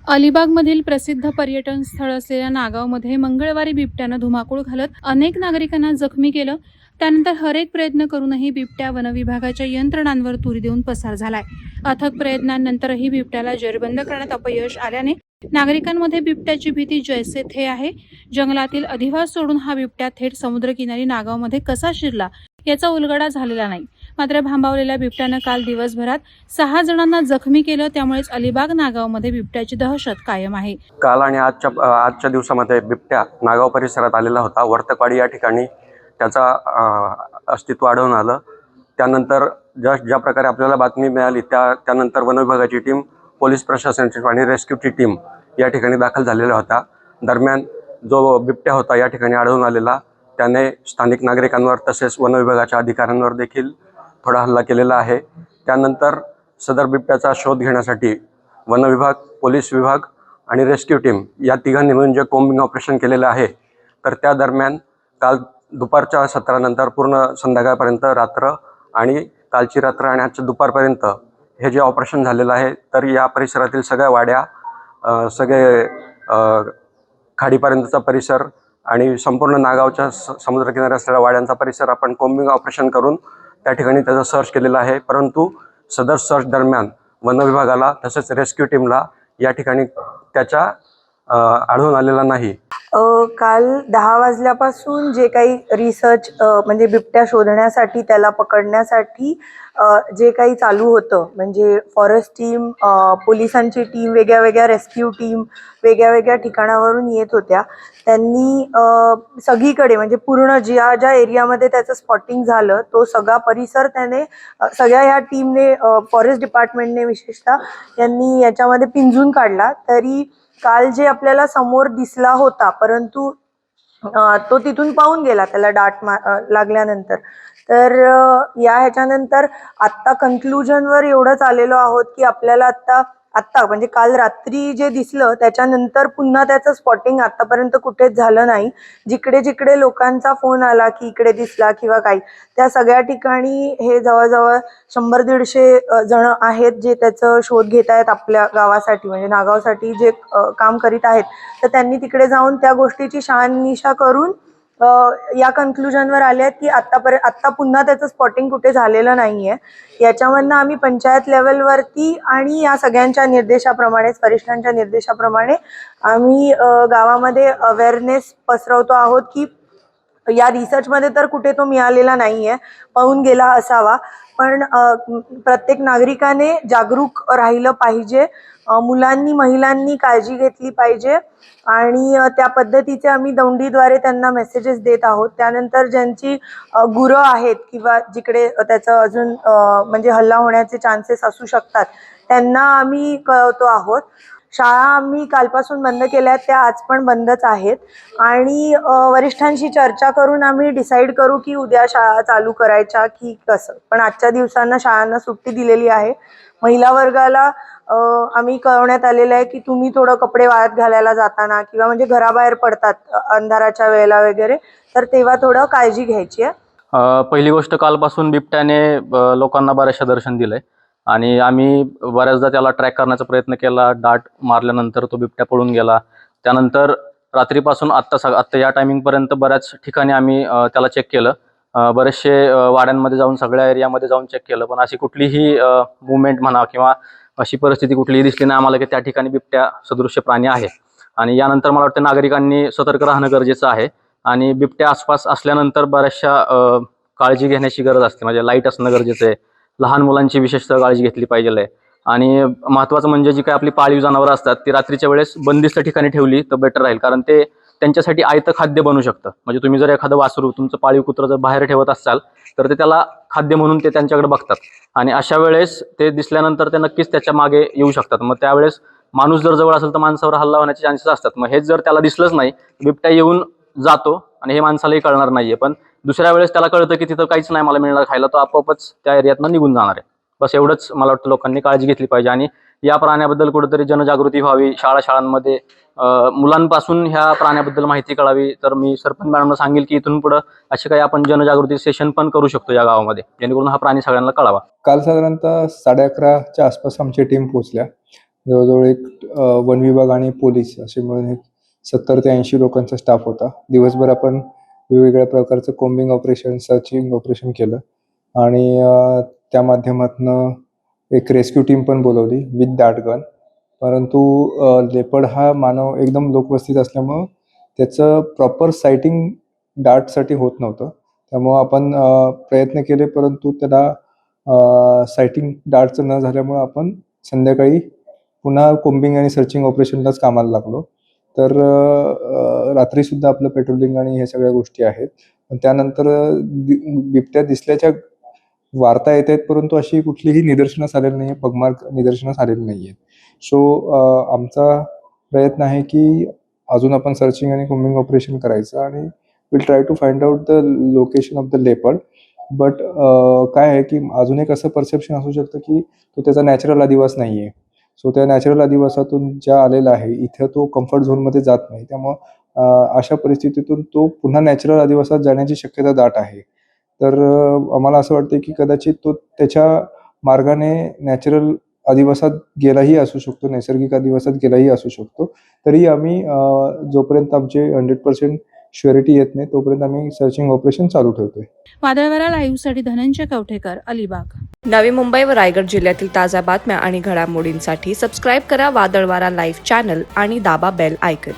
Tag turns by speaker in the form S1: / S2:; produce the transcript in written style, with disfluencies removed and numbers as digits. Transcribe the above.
S1: अलिबागमधील प्रसिद्ध पर्यटन स्थळ असलेल्या नागावमध्ये मंगळवारी बिबट्यानं धुमाकूळ घालत अनेक नागरिकांना जखमी केलं. त्यानंतर हरेक प्रयत्न करूनही बिबट्या वनविभागाच्या यंत्रणांवर तुरी देऊन पसार झालाय. अथक प्रयत्नांनंतरही बिबट्याला जेरबंद करण्यात अपयश आल्याने नागरिकांमध्ये बिबट्याची भीती जैसे थे आहे. जंगलातील अधिवास सोडून हा बिबट्या थेट समुद्रकिनारी नागावमध्ये कसा शिरला याचा उलगडा झालेला नाही. मात्र भांबावलेल्या बिबट्यानं काल दिवसभरात 6 जणांना जखमी केलं. त्यामुळेच अलिबाग नागावमध्ये बिबट्याची दहशत कायम आहे.
S2: काल आणि आजच्या दिवसामध्ये बिबट्या नागाव परिसरात आलेला होता. वर्तकवाडी या ठिकाणी त्याचा अस्तित्व आढळून आलं. त्यानंतर ज्या प्रकारे आपल्याला बातमी मिळाली त्यानंतर वनविभागाची टीम, पोलीस प्रशासनाची आणि रेस्क्यूची टीम या ठिकाणी दाखल झालेल्या होता. दरम्यान जो बिबट्या होता या ठिकाणी आढळून आलेला त्याने स्थानिक नागरिकांवर तसेच वनविभागाच्या अधिकाऱ्यांवर देखील थोडा हल्ला केलेला आहे. त्यानंतर सदर बिबट्याचा शोध घेण्यासाठी वनविभाग, पोलीस विभाग आणि रेस्क्यू टीम या तिघांनी मिळून जे कोम्बिंग ऑपरेशन केलेलं आहे, तर त्या दरम्यान काल दुपारच्या सत्रानंतर पूर्ण संध्याकाळपर्यंत रात्र आणि कालची रात्र आणि आजच्या दुपारपर्यंत हे जे ऑपरेशन झालेलं आहे, तर या परिसरातील सगळ्या वाड्या, सगळे खाडीपर्यंतचा परिसर आणि संपूर्ण नागावच्या समुद्रकिनारी असलेल्या वाड्यांचा परिसर आपण कोम्बिंग ऑपरेशन करून त्या ठिकाणी त्याचा सर्च केलेला आहे. परंतु सदर सर्च दरम्यान वनविभागाला तसेच रेस्क्यू टीमला या ठिकाणी त्याच्या आढळून आलेला नाही.
S3: काल 10 वाजल्यापासून जे काही रिसर्च म्हणजे बिबट्या शोधण्यासाठी, त्याला पकडण्यासाठी जे काही चालू होतं, म्हणजे फॉरेस्ट टीम, पोलिसांची टीम, वेगळ्या रेस्क्यू टीम वेगळ्या ठिकाणावरून येत होत्या. त्यांनी सगळीकडे म्हणजे पूर्ण ज्या एरियामध्ये त्याचं स्पॉटिंग झालं तो सगळा परिसर त्याने सगळ्या ह्या टीमने, फॉरेस्ट डिपार्टमेंटने विशेषतः यांनी याच्यामध्ये पिंजून काढला. तरी काल जे आपल्याला समोर दिसला होता, परंतु तो तिथून पाहून गेला त्याला डाट लागल्यानंतर. तर ह्याच्यानंतर आत्ता कन्क्लुजनवर एवढंच आलेलो आहोत की आपल्याला आत्ता म्हणजे काल रात्री जे दिसलं त्याच्यानंतर पुन्हा त्याचं स्पॉटिंग आतापर्यंत कुठेच झालं नाही. जिकडे लोकांचा फोन आला की इकडे दिसला किंवा काही, त्या सगळ्या ठिकाणी हे जवळजवळ 100-150 जण आहेत जे त्याचं शोध घेत आहेत आपल्या गावासाठी, म्हणजे नागावसाठी जे काम करीत आहेत. तर त्यांनी तिकडे जाऊन त्या गोष्टीची शहानिशा करून या कन्क्लुजनवर आले आहेत की आत्ता पुन्हा त्याचं स्पॉटिंग कुठे झालेलं नाहीये. याच्यामधनं आम्ही पंचायत लेवलवरती आणि या सगळ्यांच्या निर्देशाप्रमाणे, वरिष्ठांच्या निर्देशाप्रमाणे आम्ही गावामध्ये अवेअरनेस पसरवतो आहोत की या रिसर्चमध्ये तर कुठे तो मिळालेला नाहीये, पळून गेला असावा. पण प्रत्येक नागरिकाने जागरूक राहिलं पाहिजे, मुलांनी, महिलांनी काळजी घेतली पाहिजे आणि त्या पद्धतीचे आम्ही दौंडीद्वारे त्यांना मेसेजेस देत आहोत. त्यानंतर ज्यांची गुरं आहेत किंवा जिकडे त्याचं अजून म्हणजे हल्ला होण्याचे चान्सेस असू शकतात त्यांना आम्ही कळवतो आहोत. शाळा आम्ही कालपासून बंद केल्या आहेत, त्या आज पण बंदच आहेत आणि वरिष्ठांशी चर्चा करून आम्ही डिसाईड करू की उद्या शाळा चालू करायच्या की कसं. पण आजच्या दिवसांना शाळांना सुट्टी दिलेली आहे. महिला वर्गाला आम्ही कळवण्यात आलेलं आहे की तुम्ही थोडं कपडे वाळत घालायला जाताना किंवा म्हणजे घराबाहेर पडतात अंधाराच्या वेळेला वगैरे, तर तेव्हा थोडं काळजी घ्यायची आहे.
S4: पहिली गोष्ट, कालपासून बिबट्याने लोकांना बऱ्याचशा दर्शन दिलंय आणि आम्ही बऱ्याचदा त्याला ट्रॅक करण्याचा प्रयत्न केला. डाट मारल्यानंतर तो बिबट्या पळून गेला. त्यानंतर रात्रीपासून आत्ता या टायमिंगपर्यंत बऱ्याच ठिकाणी आम्ही त्याला चेक केलं. बरेचसे वाड्यांमध्ये जाऊन, सगळ्या एरियामध्ये जाऊन चेक केलं, पण अशी कुठलीही मुवमेंट म्हणा किंवा अशी परिस्थिती कुठलीही दिसली नाही आम्हाला की त्या ठिकाणी बिबट्या सदृश्य प्राणी आहे. आणि यानंतर मला वाटतं नागरिकांनी सतर्क राहणं गरजेचं आहे आणि बिबट्या आसपास असल्यानंतर बऱ्याचशा काळजी घेण्याची गरज असते. म्हणजे लाईट असणं गरजेचं आहे. लहान मुलांची विशेषतः काळजी घेतली पाहिजे आहे. आणि महत्त्वाचं म्हणजे जी काही आपली पाळीव जनावरं असतात ती रात्रीच्या वेळेस बंदिस्त ठिकाणी ठेवली तर बेटर राहील, कारण ते त्यांच्यासाठी आयतं खाद्य बनू शकतं. म्हणजे तुम्ही जर एखादं वासरू, तुमचं पाळीव कुत्रं जर बाहेर ठेवत असाल तर ते त्याला खाद्य म्हणून ते त्यांच्याकडे बघतात आणि अशा वेळेस ते दिसल्यानंतर ते नक्कीच त्याच्या मागे येऊ शकतात. मग त्यावेळेस माणूस जर जवळ असेल तर माणसावर हल्ला होण्याचे चान्सेस असतात. मग हेच जर त्याला दिसलंच नाही, बिबट्या येऊन जातो आणि हे माणसालाही कळणार नाहीये. पण दुसऱ्या वेळेस त्याला कळतं की तिथं काहीच नाही मला मिळणार खायला, तो आपोआपच त्या एरियातनं निघून जाणार आहे. बस एवढंच मला वाटतं लोकांनी काळजी घेतली पाहिजे आणि या प्राण्याबद्दल कुठेतरी जनजागृती व्हावी. शाळांमध्ये मुलांपासून ह्या प्राण्याबद्दल माहिती कळावी. तर मी सरपंच मॅडमला सांगेल की इथून पुढे असे काही आपण जनजागृती सेशन पण करू शकतो या गावामध्ये, जेणेकरून हा प्राणी सगळ्यांना कळावा.
S5: काल साधारणतः 11:30च्या आसपास आमची टीम पोहोचल्या. जवळजवळ एक वन विभाग आणि पोलीस असे मिळून एक 70 ते 80 लोकांचा स्टाफ होता. दिवसभर आपण वेगवेगळ्या प्रकारचं कोम्बिंग ऑपरेशन, सर्चिंग ऑपरेशन केलं आणि त्या माध्यमातनं एक रेस्क्यू टीम पण बोलवली विथ दॅट गन. परंतु लेपर्ड हा मानव एकदम लोकवस्तीत असल्यामुळं त्याचं प्रॉपर सायटिंग डार्टसाठी होत नव्हतं. त्यामुळं आपण प्रयत्न केले, परंतु त्याला सायटिंग डार्टचं न झाल्यामुळं आपण संध्याकाळी पुन्हा कोम्बिंग आणि सर्चिंग ऑपरेशनलाच कामाला लागलो. तर रात्रीसुद्धा आपलं पेट्रोलिंग आणि ह्या सगळ्या गोष्टी आहेत. पण त्यानंतर बिबट्या दिसल्याच्या वार्ता येत आहेत, परंतु अशी कुठलीही निदर्शनास आलेली नाही आहे, पगमार्क निदर्शनास आलेले नाही आहेत. सो आमचा प्रयत्न आहे की अजून आपण सर्चिंग आणि कोम्बिंग ऑपरेशन करायचं आणि will try to find out the location of the leopard. But काय आहे की अजून एक असं परसेप्शन असू शकतं की तो त्याचा नॅचरल अधिवास नाही आहे. सो त्या नॅचरल अधिवासातून ज्या आलेला आहे इथं तो कम्फर्ट झोनमध्ये जात नाही. त्यामुळं अशा परिस्थितीतून तो पुन्हा नॅचरल अधिवासात जाण्याची शक्यता दाट आहे. तर आम्हाला असं वाटतं की कदाचित तो त्याच्या मार्गाने नॅचरल अधिवासात गेलाही असू शकतो, नैसर्गिक अधिवासात गेलाही असू शकतो. तरी आम्ही जोपर्यंत आमचे 100% श्युरिटी येत नाही तोपर्यंत आम्ही सर्चिंग ऑपरेशन चालू ठेवतोय.
S1: वादळवारा लाईव्हसाठी धनंजय कवठेकर, अलिबाग.
S6: नवी मुंबई व रायगड जिल्ह्यातील ताज्या बातम्या आणि घडामोडींसाठी सबस्क्राईब करा वादळवारा लाईव्ह चॅनल आणि दाबा बेल आयकन.